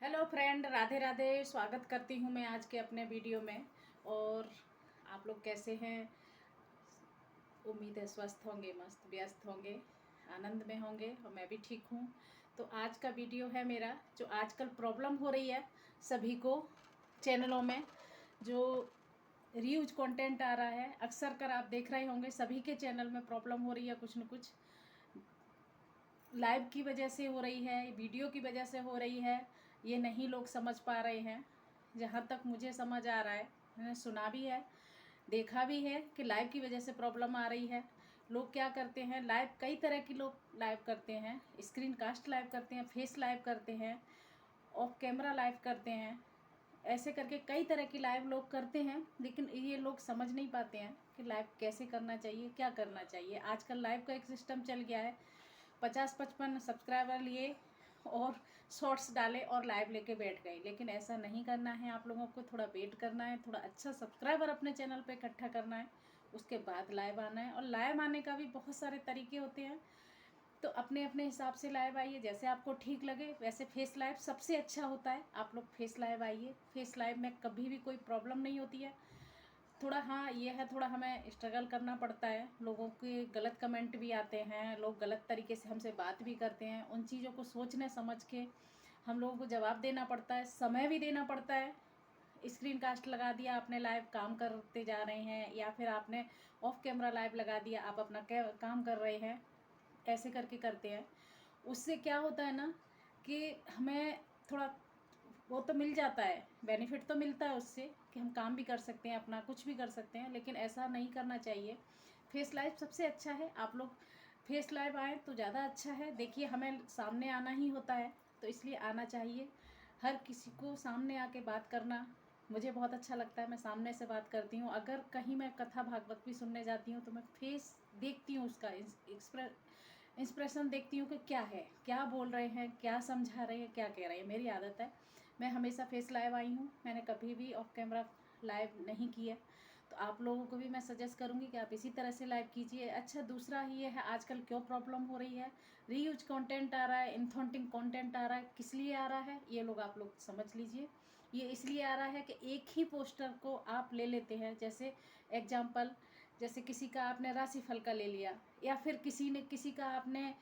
Hello friend, Radhe Radhe. स्वागत करती हूँ मैं आज के अपने वीडियो में। और आप लोग कैसे हैं? उम्मीद है स्वस्थ होंगे, मस्त व्यस्त होंगे, आनंद में होंगे और मैं भी ठीक हूँ। तो आज का वीडियो है मेरा, जो आजकल प्रॉब्लम हो रही है सभी को चैनलों में, जो रीयूज कंटेंट आ रहा है। अक्सर कर आप देख रहे होंगे सभी के चैनल में प्रॉब्लम हो रही है, कुछ न कुछ लाइव की वजह से हो रही है, वीडियो की वजह से हो रही है। ये नहीं लोग समझ पा रहे हैं। जहाँ तक मुझे समझ आ रहा है, मैंने सुना भी है, देखा भी है कि लाइव की वजह से प्रॉब्लम आ रही है। लोग क्या करते हैं, लाइव कई तरह की लोग लाइव करते हैं, स्क्रीन कास्ट लाइव करते हैं, फेस लाइव करते हैं, ऑफ कैमरा लाइव करते हैं। ऐसे करके कई तरह की लाइव लोग करते हैं, लेकिन ये लोग समझ नहीं पाते हैं कि लाइव कैसे करना चाहिए, क्या करना चाहिए। आजकल लाइव का एक सिस्टम चल गया है, 50-55 सब्सक्राइबर लिए और शॉर्ट्स डाले और लाइव लेके बैठ गए। लेकिन ऐसा नहीं करना है, आप लोगों को थोड़ा वेट करना है, थोड़ा अच्छा सब्सक्राइबर अपने चैनल पे इकट्ठा करना है, उसके बाद लाइव आना है। और लाइव आने का भी बहुत सारे तरीके होते हैं, तो अपने अपने हिसाब से लाइव आइए, जैसे आपको ठीक लगे वैसे। फेस लाइव सबसे अच्छा होता है, आप लोग फेस लाइव आइए। फेस लाइव में कभी भी कोई प्रॉब्लम नहीं होती है। थोड़ा हाँ ये है, थोड़ा हमें स्ट्रगल करना पड़ता है, लोगों के गलत कमेंट भी आते हैं, लोग गलत तरीके से हमसे बात भी करते हैं। उन चीज़ों को सोचने समझ के हम लोगों को जवाब देना पड़ता है, समय भी देना पड़ता है। स्क्रीन कास्ट लगा दिया आपने, लाइव काम करते जा रहे हैं, या फिर आपने ऑफ कैमरा लाइव लगा दिया, आप अपना काम कर रहे हैं, ऐसे करके करते हैं। उससे क्या होता है ना कि हमें थोड़ा वो तो मिल जाता है, बेनिफिट तो मिलता है उससे कि हम काम भी कर सकते हैं, अपना कुछ भी कर सकते हैं। लेकिन ऐसा नहीं करना चाहिए। फेस लाइव सबसे अच्छा है, आप लोग फेस लाइव आए तो ज़्यादा अच्छा है। देखिए, हमें सामने आना ही होता है, तो इसलिए आना चाहिए। हर किसी को सामने आके बात करना मुझे बहुत अच्छा लगता है, मैं सामने से बात करती हूँ। अगर कहीं मैं कथा भागवत भी सुनने जाती हूँ तो मैं फेस देखती हूँ, उसका इंस्प्रेशन देखती हूँ कि क्या है, क्या बोल रहे हैं, क्या समझा रहे हैं, क्या कह रहे हैं। मेरी आदत है, मैं हमेशा फेस लाइव आई हूँ, मैंने कभी भी ऑफ कैमरा लाइव नहीं किया। तो आप लोगों को भी मैं सजेस्ट करूँगी कि आप इसी तरह से लाइव कीजिए। अच्छा, दूसरा ये है, आजकल क्यों प्रॉब्लम हो रही है, रीयूज कंटेंट आ रहा है, इन्फॉन्टिंग कंटेंट आ रहा है। किस लिए आ रहा है ये लोग आप लोग समझ लीजिए। ये इसलिए आ रहा है कि एक ही पोस्टर को आप ले लेते हैं। जैसे एग्जाम्पल, जैसे किसी का आपने राशिफल का ले लिया, या फिर किसी ने किसी का आपने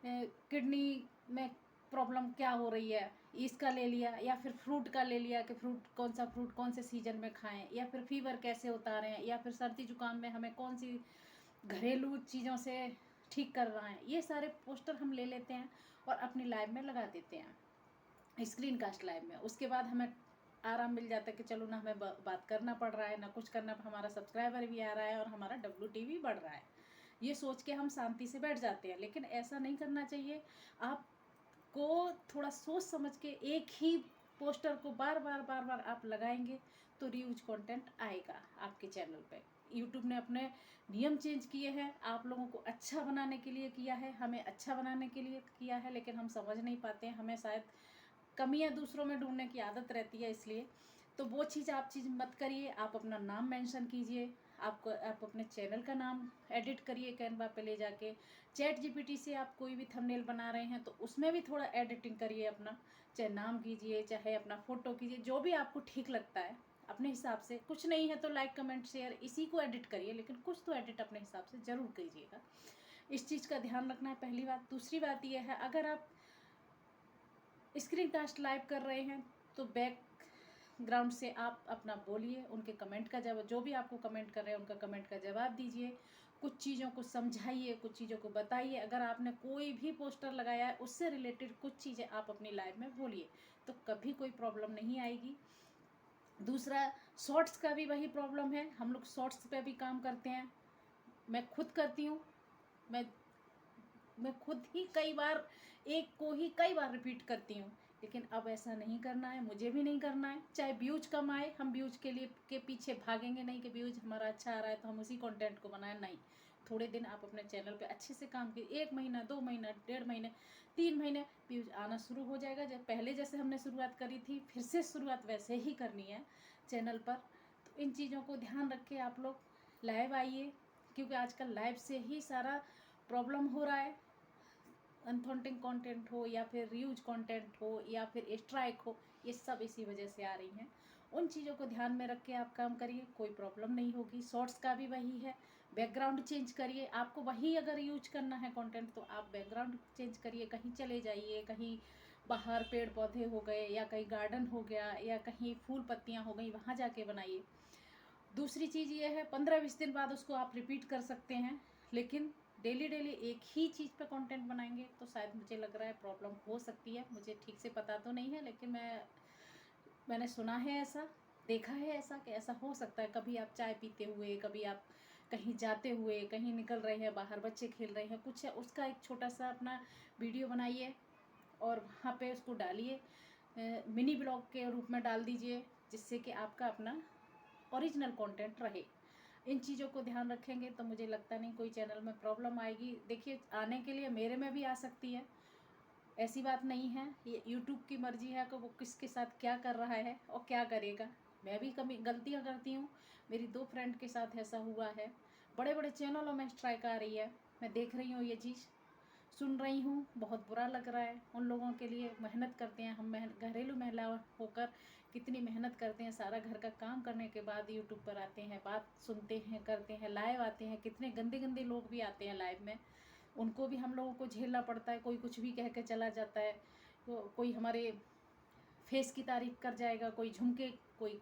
किडनी में प्रॉब्लम क्या हो रही है इसका ले लिया, या फिर फ्रूट का ले लिया कि फ्रूट कौन सा फ्रूट कौन से सीजन में खाएं, या फिर फीवर कैसे उतारें, या फिर सर्दी जुकाम में हमें कौन सी घरेलू चीज़ों से ठीक कर रहा है। ये सारे पोस्टर हम ले लेते हैं और अपनी लाइव में लगा देते हैं, स्क्रीन कास्ट लाइव में। उसके बाद हमें आराम मिल जाता है कि चलो ना हमें बात करना पड़ रहा है, ना कुछ करना, हमारा सब्सक्राइबर भी आ रहा है और हमारा WT भी बढ़ रहा है। ये सोच के हम शांति से बैठ जाते हैं, लेकिन ऐसा नहीं करना चाहिए। आपको थोड़ा सोच समझ के एक ही पोस्टर को बार बार बार बार आप लगाएंगे तो रीयूज कंटेंट आएगा आपके चैनल पे। यूट्यूब ने अपने नियम चेंज किए हैं, आप लोगों को अच्छा बनाने के लिए किया है, हमें अच्छा बनाने के लिए किया है, लेकिन हम समझ नहीं पाते हैं। हमें शायद कमियां दूसरों में ढूंढने की आदत रहती है, इसलिए तो वो चीज़ मत करिए। आप अपना नाम मेंशन कीजिए, आप अपने चैनल का नाम एडिट करिए कैनवा पे ले जाके। चैट जीपीटी से आप कोई भी थंबनेल बना रहे हैं तो उसमें भी थोड़ा एडिटिंग करिए अपना, चाहे नाम कीजिए, चाहे अपना फ़ोटो कीजिए, जो भी आपको ठीक लगता है अपने हिसाब से। कुछ नहीं है तो लाइक कमेंट शेयर इसी को एडिट करिए, लेकिन कुछ तो एडिट अपने हिसाब से ज़रूर कीजिएगा। इस चीज़ का ध्यान रखना है, पहली बात। दूसरी बात यह है, अगर आप स्क्रीन कास्ट लाइव कर रहे हैं तो बैकग्राउंड से आप अपना बोलिए, उनके कमेंट का जवाब, जो भी आपको कमेंट कर रहे हैं उनका कमेंट का जवाब दीजिए, कुछ चीज़ों को समझाइए, कुछ चीज़ों को बताइए। अगर आपने कोई भी पोस्टर लगाया है उससे रिलेटेड कुछ चीज़ें आप अपनी लाइव में बोलिए, तो कभी कोई प्रॉब्लम नहीं आएगी। दूसरा, शॉर्ट्स का भी वही प्रॉब्लम है, हम लोग शॉर्ट्स पे भी काम करते हैं, मैं खुद करती हूँ। मैं मैं खुद ही कई बार एक को ही कई बार रिपीट करती हूँ, लेकिन अब ऐसा नहीं करना है, मुझे भी नहीं करना है। चाहे व्यूज कम आए, हम व्यूज के लिए के पीछे भागेंगे नहीं कि व्यूज हमारा अच्छा आ रहा है तो हम उसी कंटेंट को बनाएं, नहीं। थोड़े दिन आप अपने चैनल पे अच्छे से काम कीजिए, 1 महीना, 2 महीना, 1.5 महीने, 3 महीने, व्यूज आना शुरू हो जाएगा। जब पहले जैसे हमने शुरुआत करी थी, फिर से शुरुआत वैसे ही करनी है चैनल पर। तो इन चीज़ों को ध्यान रख के आप लोग लाइव आइए, क्योंकि आजकल लाइव से ही सारा प्रॉब्लम हो रहा है। अनथेंटिक कंटेंट हो या फिर रीयूज कंटेंट हो या फिर स्ट्राइक हो, ये सब इसी वजह से आ रही हैं। उन चीज़ों को ध्यान में रख के आप काम करिए, कोई प्रॉब्लम नहीं होगी। शॉर्ट्स का भी वही है, बैकग्राउंड चेंज करिए। आपको वही अगर यूज करना है कंटेंट तो आप बैकग्राउंड चेंज करिए, कहीं चले जाइए, कहीं बाहर पेड़ पौधे हो गए या कहीं गार्डन हो गया या कहीं फूल पत्तियाँ हो गई, वहाँ जाके बनाइए। दूसरी चीज़ ये है, 15-20 दिन बाद उसको आप रिपीट कर सकते हैं, लेकिन डेली डेली एक ही चीज़ पे कंटेंट बनाएंगे तो शायद मुझे लग रहा है प्रॉब्लम हो सकती है। मुझे ठीक से पता तो नहीं है, लेकिन मैंने सुना है ऐसा, देखा है ऐसा कि ऐसा हो सकता है। कभी आप चाय पीते हुए, कभी आप कहीं जाते हुए, कहीं निकल रहे हैं बाहर, बच्चे खेल रहे हैं, कुछ है उसका एक छोटा सा अपना वीडियो बनाइए और वहाँ पे उसको डालिए, मिनी ब्लॉग के रूप में डाल दीजिए, जिससे कि आपका अपना ओरिजिनल कंटेंट रहे। इन चीज़ों को ध्यान रखेंगे तो मुझे लगता नहीं कोई चैनल में प्रॉब्लम आएगी। देखिए, आने के लिए मेरे में भी आ सकती है, ऐसी बात नहीं है। ये यूट्यूब की मर्जी है कि वो किसके साथ क्या कर रहा है और क्या करेगा। मैं भी कभी गलतियाँ करती हूँ, मेरी 2 फ्रेंड के साथ ऐसा हुआ है। बड़े बड़े चैनलों में स्ट्राइक आ रही है, मैं देख रही हूँ ये चीज़, सुन रही हूँ, बहुत बुरा लग रहा है। उन लोगों के लिए मेहनत करते हैं, हम घरेलू महिला होकर कितनी मेहनत करते हैं, सारा घर का काम करने के बाद यूट्यूब पर आते हैं, बात सुनते हैं, करते हैं, लाइव आते हैं। कितने गंदे गंदे लोग भी आते हैं लाइव में, उनको भी हम लोगों को झेलना पड़ता है। कोई कुछ भी कह के चला जाता है, तो कोई हमारे फेस की तारीफ कर जाएगा, कोई झुमके, कोई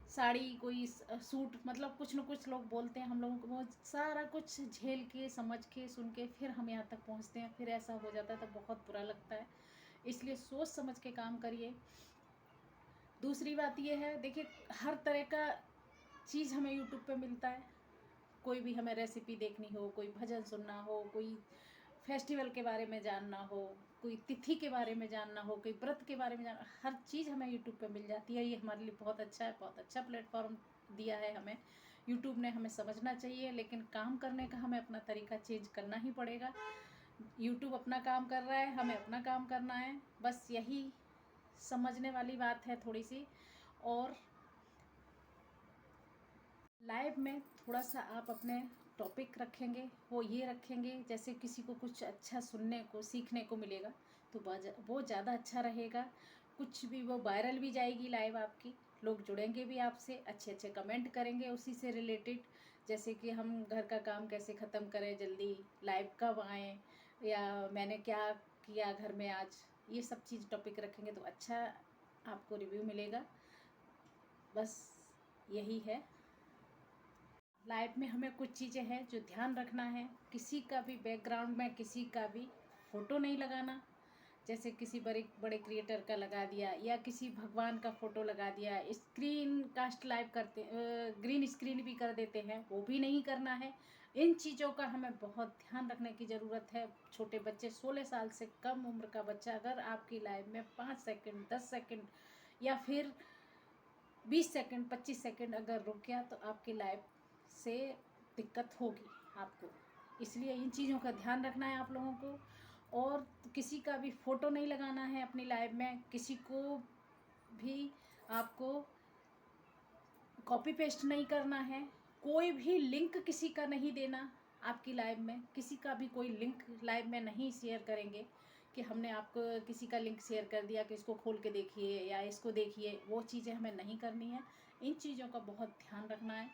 साड़ी, कोई सूट, मतलब कुछ न कुछ लोग बोलते हैं हम लोगों को। वो सारा कुछ झेल के, समझ के, सुन के फिर हम यहाँ तक पहुँचते हैं, फिर ऐसा हो जाता है तो बहुत बुरा लगता है। इसलिए सोच समझ के काम करिए। दूसरी बात ये है, देखिए, हर तरह का चीज़ हमें यूट्यूब पे मिलता है। कोई भी हमें रेसिपी देखनी हो, कोई भजन सुनना हो, कोई फेस्टिवल के बारे में जानना हो, कोई तिथि के बारे में जानना हो, कोई व्रत के बारे में जानना, हर चीज़ हमें यूट्यूब पे मिल जाती है। ये हमारे लिए बहुत अच्छा है, बहुत अच्छा प्लेटफॉर्म दिया है हमें यूट्यूब ने। हमें समझना चाहिए, लेकिन काम करने का हमें अपना तरीका चेंज करना ही पड़ेगा। यूट्यूब अपना काम कर रहा है, हमें अपना काम करना है, बस यही समझने वाली बात है थोड़ी सी। और लाइव में थोड़ा सा आप अपने टॉपिक रखेंगे, वो ये रखेंगे जैसे किसी को कुछ अच्छा सुनने को, सीखने को मिलेगा, तो वो ज़्यादा अच्छा रहेगा। कुछ भी, वो वायरल भी जाएगी लाइव आपकी, लोग जुड़ेंगे भी आपसे, अच्छे अच्छे कमेंट करेंगे उसी से रिलेटेड। जैसे कि हम घर का काम कैसे ख़त्म करें जल्दी, लाइव कब आएँ, या मैंने क्या किया घर में आज, ये सब चीज़ टॉपिक रखेंगे तो अच्छा आपको रिव्यू मिलेगा। बस यही है। लाइफ में हमें कुछ चीज़ें हैं जो ध्यान रखना है। किसी का भी बैकग्राउंड में किसी का भी फ़ोटो नहीं लगाना। जैसे किसी बड़े बड़े क्रिएटर का लगा दिया या किसी भगवान का फ़ोटो लगा दिया, स्क्रीन कास्ट लाइव करते, ग्रीन स्क्रीन भी कर देते हैं, वो भी नहीं करना है। इन चीज़ों का हमें बहुत ध्यान रखने की ज़रूरत है। छोटे बच्चे, 16 साल से कम उम्र का बच्चा अगर आपकी लाइव में 5 सेकंड, 10 सेकंड या फिर 20 सेकंड, 25 सेकंड अगर रुक गया तो आपकी लाइव से दिक्कत होगी आपको। इसलिए इन चीज़ों का ध्यान रखना है आप लोगों को। और किसी का भी फ़ोटो नहीं लगाना है अपनी लाइव में। किसी को भी आपको कॉपी पेस्ट नहीं करना है। कोई भी लिंक किसी का नहीं देना आपकी लाइव में। किसी का भी कोई लिंक लाइव में नहीं शेयर करेंगे कि हमने आपको किसी का लिंक शेयर कर दिया कि इसको खोल के देखिए या इसको देखिए, वो चीज़ें हमें नहीं करनी है। इन चीज़ों का बहुत ध्यान रखना है,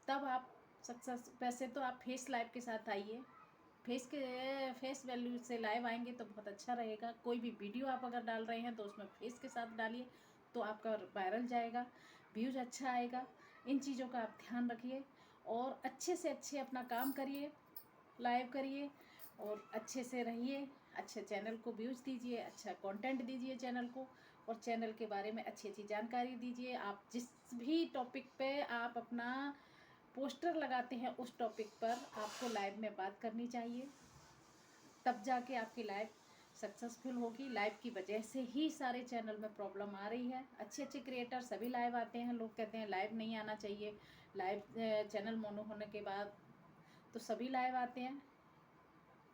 तब आप सक्सेस। वैसे तो आप फेस लाइव के साथ आइए, फेस वैल्यू से लाइव आएंगे तो बहुत अच्छा रहेगा। कोई भी वीडियो आप अगर डाल रहे हैं तो उसमें फेस के साथ डालिए, तो आपका वायरल जाएगा, व्यूज़ अच्छा आएगा। इन चीज़ों का आप ध्यान रखिए और अच्छे से अच्छे अपना काम करिए, लाइव करिए और अच्छे से रहिए। अच्छे चैनल को व्यूज़ दीजिए, अच्छा कंटेंट दीजिए चैनल को, और चैनल के बारे में अच्छी अच्छी जानकारी दीजिए। आप जिस भी टॉपिक पे आप अपना पोस्टर लगाते हैं उस टॉपिक पर आपको लाइव में बात करनी चाहिए, तब जाके आपकी लाइव सक्सेसफुल होगी। लाइव की वजह से ही सारे चैनल में प्रॉब्लम आ रही है। अच्छे अच्छे क्रिएटर सभी लाइव आते हैं, लोग कहते हैं लाइव नहीं आना चाहिए। लाइव चैनल मोनो होने के बाद तो सभी लाइव आते हैं।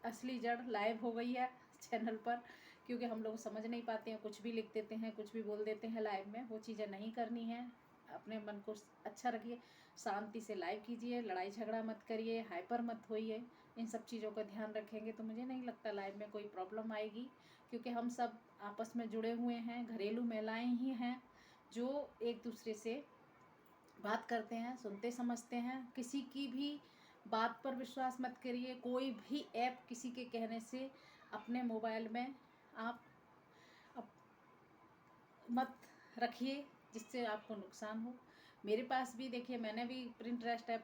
असली जड़ लाइव हो गई है चैनल पर, क्योंकि हम लोग समझ नहीं पाते हैं, कुछ भी लिख देते हैं, कुछ भी बोल देते हैं लाइव में। वो चीज़ें नहीं करनी है। अपने मन को अच्छा रखिए, शांति से लाइव कीजिए, लड़ाई झगड़ा मत करिए, हाइपर मत होइए। इन सब चीज़ों का ध्यान रखेंगे तो मुझे नहीं लगता लाइफ में कोई प्रॉब्लम आएगी, क्योंकि हम सब आपस में जुड़े हुए हैं, घरेलू महिलाएं ही हैं जो एक दूसरे से बात करते हैं, सुनते समझते हैं। किसी की भी बात पर विश्वास मत करिए, कोई भी ऐप किसी के कहने से अपने मोबाइल में आप मत रखिए जिससे आपको नुकसान हो। मेरे पास भी देखिए, मैंने भी Pinterest ऐप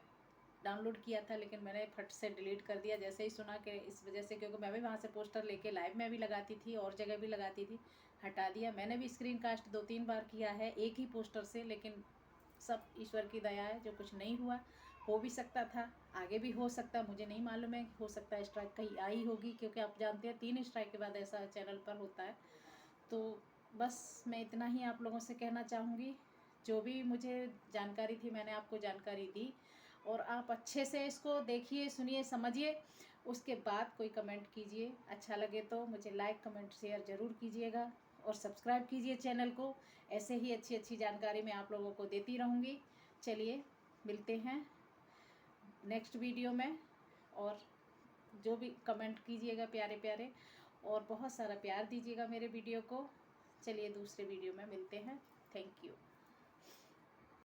डाउनलोड किया था, लेकिन मैंने फट से डिलीट कर दिया जैसे ही सुना कि इस वजह से, क्योंकि मैं भी वहाँ से पोस्टर लेके लाइव में भी लगाती थी और जगह भी लगाती थी, हटा दिया। मैंने भी स्क्रीन कास्ट 2-3 बार किया है एक ही पोस्टर से, लेकिन सब ईश्वर की दया है, जो कुछ नहीं हुआ। हो भी सकता था, आगे भी हो सकता, मुझे नहीं मालूम है, हो सकता है स्ट्राइक कहीं आई होगी, क्योंकि आप जानते हैं 3 स्ट्राइक के बाद ऐसा चैनल पर होता है। तो बस मैं इतना ही आप लोगों से कहना चाहूँगी। जो भी मुझे जानकारी थी मैंने आपको जानकारी दी, और आप अच्छे से इसको देखिए, सुनिए, समझिए, उसके बाद कोई कमेंट कीजिए। अच्छा लगे तो मुझे लाइक, कमेंट, शेयर ज़रूर कीजिएगा और सब्सक्राइब कीजिए चैनल को। ऐसे ही अच्छी अच्छी जानकारी मैं आप लोगों को देती रहूँगी। चलिए मिलते हैं नेक्स्ट वीडियो में, और जो भी कमेंट कीजिएगा प्यारे प्यारे, और बहुत सारा प्यार दीजिएगा मेरे वीडियो को। चलिए दूसरे वीडियो में मिलते हैं। Thank you.